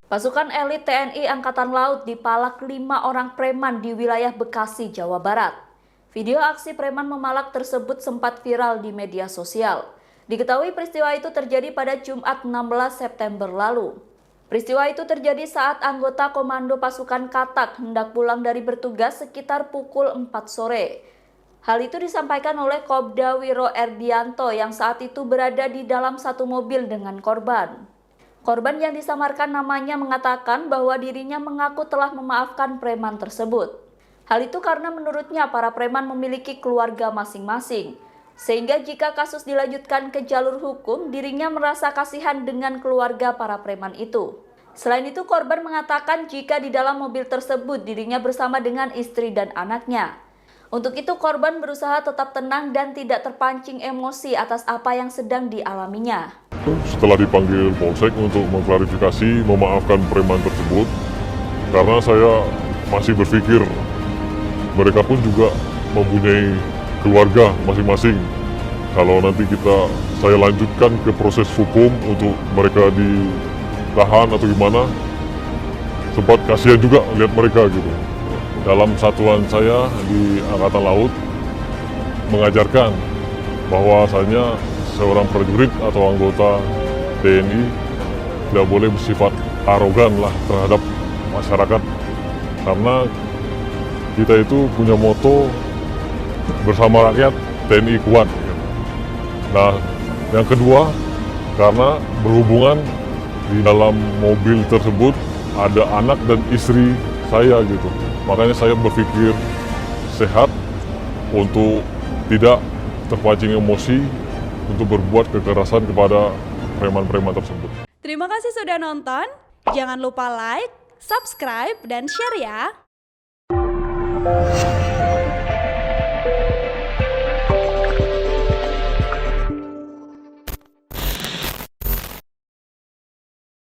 Pasukan elit TNI Angkatan Laut dipalak 5 orang preman di wilayah Bekasi, Jawa Barat. Video aksi preman memalak tersebut sempat viral di media sosial. Diketahui peristiwa itu terjadi pada Jumat 16 September lalu. Peristiwa itu terjadi saat anggota Komando Pasukan Katak hendak pulang dari bertugas sekitar pukul 4 sore. Hal itu disampaikan oleh Kopda Wiro Erdianto yang saat itu berada di dalam satu mobil dengan korban. Korban yang disamarkan namanya mengatakan bahwa dirinya mengaku telah memaafkan preman tersebut. Hal itu karena menurutnya para preman memiliki keluarga masing-masing. Sehingga jika kasus dilanjutkan ke jalur hukum, dirinya merasa kasihan dengan keluarga para preman itu. Selain itu, korban mengatakan jika di dalam mobil tersebut dirinya bersama dengan istri dan anaknya. Untuk itu, korban berusaha tetap tenang dan tidak terpancing emosi atas apa yang sedang dialaminya. Setelah dipanggil Polsek untuk mengklarifikasi, memaafkan preman tersebut, karena saya masih berpikir mereka pun juga mempunyai keluarga masing-masing. Kalau nanti saya lanjutkan ke proses hukum untuk mereka ditahan atau gimana, sempat kasihan juga lihat mereka gitu. Dalam satuan saya di Angkatan Laut mengajarkan bahwasanya seorang prajurit atau anggota TNI tidak boleh bersifat arogan lah terhadap masyarakat, karena kita itu punya moto bersama rakyat TNI kuat. Nah, yang kedua, karena berhubungan di dalam mobil tersebut ada anak dan istri saya gitu, makanya saya berpikir sehat untuk tidak terpancing emosi untuk berbuat kekerasan kepada preman-preman tersebut. Terima kasih sudah nonton. Jangan lupa like, subscribe, dan share ya.